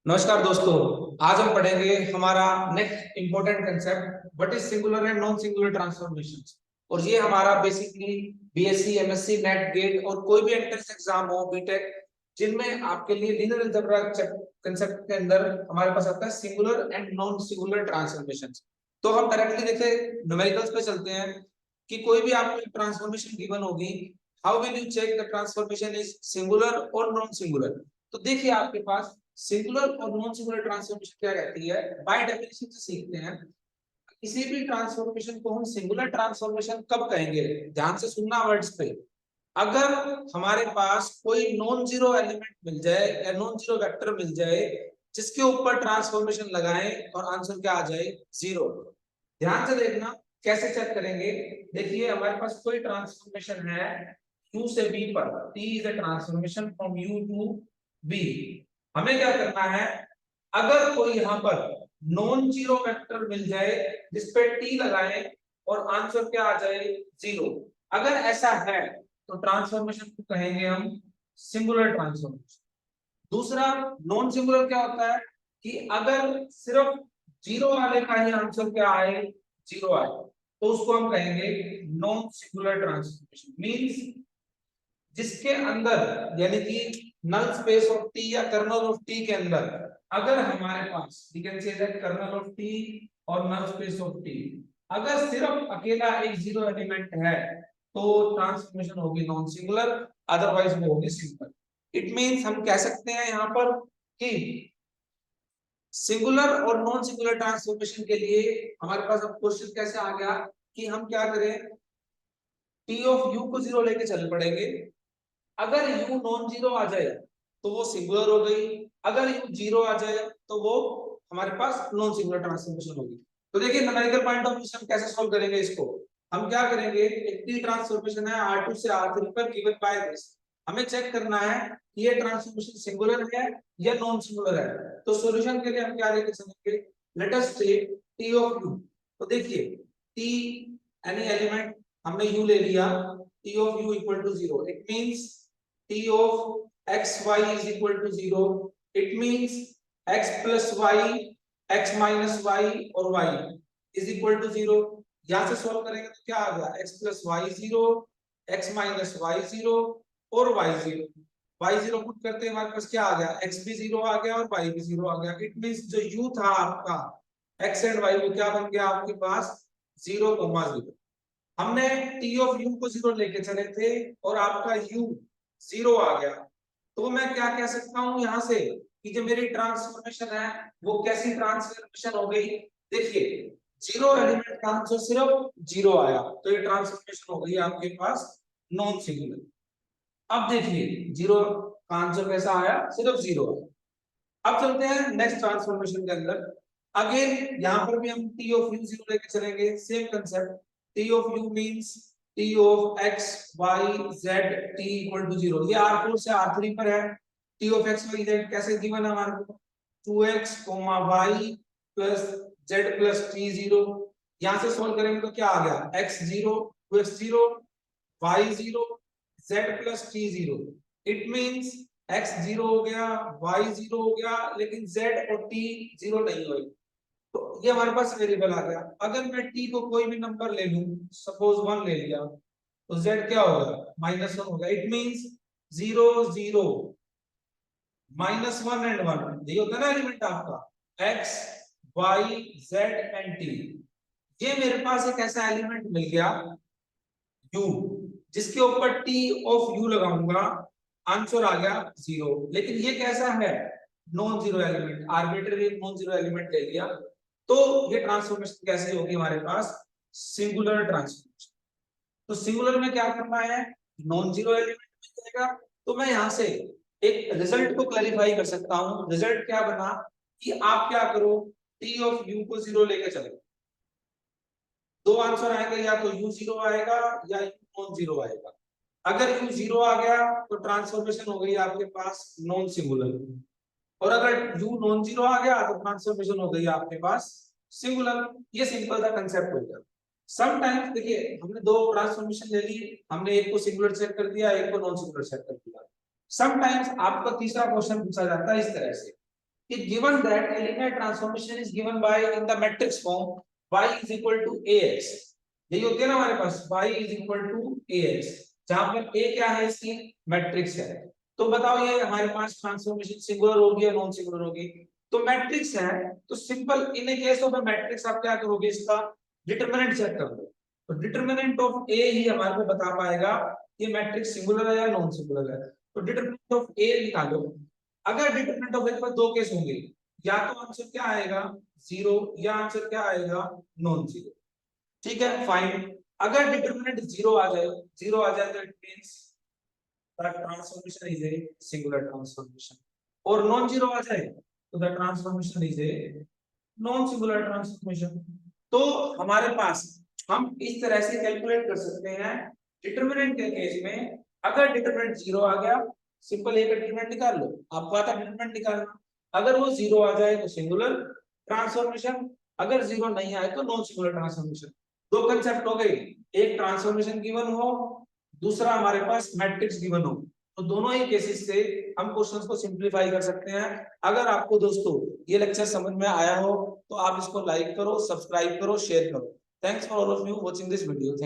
नमस्कार दोस्तों। आज हम पढ़ेंगे हमारा next important concept what is singular and non singular transformations. और ये हमारा basically BSc MSc NET GATE और कोई भी एंट्रेंस एग्जाम हो बीटेक जिनमें आपके लिए लीनियर अलजेब्रा कंसेप्ट के अंदर हमारे पास आता है singular and non singular transformations. तो हम डायरेक्टली देखे न्यूमेरिकल्स पे चलते हैं कि कोई भी आपको ट्रांसफॉर्मेशन गिवन होगी, how will you check the transformation is singular और नॉन सिंगुलर। तो देखिए आपके पास सिंगुलर और नॉन सिंगुलर ट्रांसफॉर्मेशन क्या कहती है, बाय डेफिनेशन से सीखते हैं। किसी भी ट्रांसफॉर्मेशन को हम सिंगुलर ट्रांसफॉर्मेशन कब कहेंगे, ध्यान से सुनना वर्ड्स पे। अगर हमारे पास कोई नॉन जीरो एलिमेंट मिल जाए या नॉन जीरो वेक्टर मिल जाए जिसके ऊपर ट्रांसफॉर्मेशन लगाएं और आंसर क्या आ जाए, जीरो। ध्यान से देखना कैसे चेक करेंगे। देखिए हमारे पास कोई ट्रांसफॉर्मेशन है u से b पर, t is a transformation from u to b। हमें क्या करना है, अगर कोई यहाँ पर नॉन जीरो वेक्टर मिल जाए जिसपे t लगाएं और आंसर क्या आ जाए, जीरो। अगर ऐसा है तो ट्रांसफॉर्मेशन को कहेंगे हम सिंगुलर ट्रांसफॉर्मेशन। दूसरा नॉन सिंगुलर क्या होता है कि अगर सिर्फ जीरो वाले का ही आंसर क्या आए, जीरो आए, तो उसको हम कहेंगे नॉन सिंगुलर ट्रांसफॉर्मेशन। मींस जिसके अंदर यानी कि नल स्पेस ऑफ टी या कर्नल ऑफ टी के अंदर अगर हमारे पास we can say that kernel of T और नल स्पेस ऑफ टी अगर सिर्फ अकेला एक जीरो एलिमेंट है तो ट्रांसफॉर्मेशन होगी नॉन सिंगुलर, अदरवाइज वो होगी सिंगुलर। इट मींस हम कह सकते हैं यहां पर कि सिंगुलर और नॉन सिंगुलर ट्रांसफॉर्मेशन के लिए हमारे पास अब क्वेश्चन कैसे आ गया कि हम क्या करें, टी ऑफ यू को जीरो लेके चल पड़ेंगे। अगर u नॉन जीरो आ जाए तो वो सिंगुलर हो गई, अगर u जीरो आ जाए तो वो हमारे पास नॉन सिंगुलर ट्रांसफॉर्मेशन होगी। तो देखिए न्यूमेरिकल पॉइंट ऑफ व्यू से हम कैसे सॉल्व करेंगे इसको। हम क्या करेंगे, एक टी ट्रांसफॉर्मेशन है R2 से R3 पर गिवन बाय दिस। हमें चेक करना है कि ये ट्रांसफॉर्मेशन सिंगुलर है या नॉन सिंगुलर है। तो सॉल्यूशन के लिए हम क्या लेके चलेंगे, let us take T of u। तो देखिए टी एनी एलिमेंट हमने u ले लिया, T of u equal to zero. It means t of xy is equal to 0. It means x plus y, x minus y और y is equal to 0। यहाँ से solve करेंगे तो क्या आ गया, x plus y 0, x minus y 0 और y 0। y 0 put करते हैं हमारे पास क्या आ गया, x भी 0 आ गया और y भी 0 आ गया। इट मींस जो u था आपका x एंड y वो क्या बन गया आपके पास, 0,0। हमने t ऑफ u को 0 लेके चले थे और आपका u 0 आ गया। तो मैं क्या कह सकता हूं यहां से कि जो मेरी ट्रांसफॉर्मेशन है वो कैसी ट्रांसफॉर्मेशन हो गई। देखिए जीरो एलिमेंट का आंसर सिर्फ जीरो आया तो ये ट्रांसफॉर्मेशन हो गई आपके पास नॉन सिंगुलर। अब देखिए जीरो का आंसर कैसा आया, सिर्फ जीरो आया। अब चलते हैं नेक्स्ट ट्रांसफॉर्मेशन के अंदर। अगेन यहां पर भी हम टी ऑफ यू जीरो लेके चलेंगे, same concept. T of U means T of X Y Z T equal to zero. ये R4 से R3 पर है। T of X Y Z कैसे गिवन है हमारे को, 2x y plus z plus t zero. यहां से सॉल्व करेंगे तो क्या आ गया, x zero 2x zero y zero z plus t zero. It means x zero हो गया, y जीरो हो गया, लेकिन z और t जीरो नहीं हुए। तो ये हमारे पास वेरिएबल आ गया। अगर मैं t को कोई भी नंबर ले लूं, सपोज 1 ले लिया, तो z क्या होगा, -1 होगा। इट मींस 0 0 -1 एंड 1, ये होता है ना एलिमेंट आपका x y z and t। ये मेरे पास एक ऐसा एलिमेंट मिल गया u जिसके ऊपर t ऑफ u लगाऊंगा, आंसर आ गया 0। लेकिन ये कैसा है, non zero element, arbitrary non zero element ले लिया। तो ये ट्रांसफॉर्मेशन कैसे होगी हमारे पास, सिंगुलर ट्रांसफॉर्मेशन। तो सिंगुलर में क्या करना है, नॉन जीरो एलिमेंट मिल जाएगा। तो मैं यहां से एक रिजल्ट को क्लैरिफाई कर सकता हूं। रिजल्ट क्या बना कि आप क्या करो, टी ऑफ यू को 0 लेके चलो। दो आंसर आएंगे, या तो u 0 आएगा या u नॉन जीरो आएगा। अगर u 0 आ गया तो ट्रांसफॉर्मेशन हो गई आपके पास नॉन सिंगुलर, और अगर u नॉन जीरो आ गया तो ट्रांसफॉर्मेशन हो गई आपके पास सिंगुलर। ये सिंपल सा कंसेप्ट हो गया। समटाइम्स देखिए हमने दो ट्रांसफॉर्मेशन ले ली, हमने एक को सिंगुलर सेट कर दिया, एक को नॉन सिंगुलर सेट कर दिया। समटाइम्स आपका तीसरा क्वेश्चन पूछा जाता है इस तरह से कि given that a linear transformation is given by in the matrix form y is equal to ax, यही होती है ना हमारे पास y is equal to ax, जहां पर a क्या है इसकी मैट्रिक्स है। तो बताओ ये हमारे पास ट्रांसफॉर्मेशन सिंगुलर होगी या नॉन सिंगुलर होगी? तो मैट्रिक्स है तो simple in case of matrix आप क्या करोगे, इसका डिटरमिनेंट चेक कर लो। तो डिटरमिनेंट ऑफ ए ही हमारे को बता पाएगा ये मैट्रिक्स सिंगुलर है या नॉन सिंगुलर है। तो डिटरमिनेंट ऑफ ए निकालो। अगर डिटरमिनेंट ऑफ ए पर दो केस होंगे, या तो आंसर क्या आएगा जीरो, या आंसर क्या आएगा नॉन जीरो। ठीक है फाइन। अगर डिटरमिनेंट जीरो आ जाए तो it means the transformation is a singular transformation, और नॉन जीरो आ जाए तो the transformation is a non singular transformation. तो हमारे पास हम इस तरह से कैलकुलेट कर सकते हैं डिटरमिनेंट के केस में। अगर डिटरमिनेंट जीरो आ गया, सिंपल एक डिटरमिनेंट निकाल लो, आपको आता डिटरमिनेंट निकालना। अगर वो जीरो आ जाए तो सिंगुलर ट्रांसफॉर्मेशन, अगर जीरो नहीं आए तो नॉन सिंगुलर ट्रांसफॉर्मेशन। दो कंसेप्ट हो गए, एक ट्रांसफॉर्मेशन गिवन हो, दूसरा हमारे पास मैट्रिक्स गिवन हो। तो दोनों ही केसेस से हम क्वेश्चंस को सिंपलीफाई कर सकते हैं। अगर आपको दोस्तों ये लेक्चर समझ में आया हो तो आप इसको लाइक करो, सब्सक्राइब करो, शेयर करो। Thanks for all of you watching this video.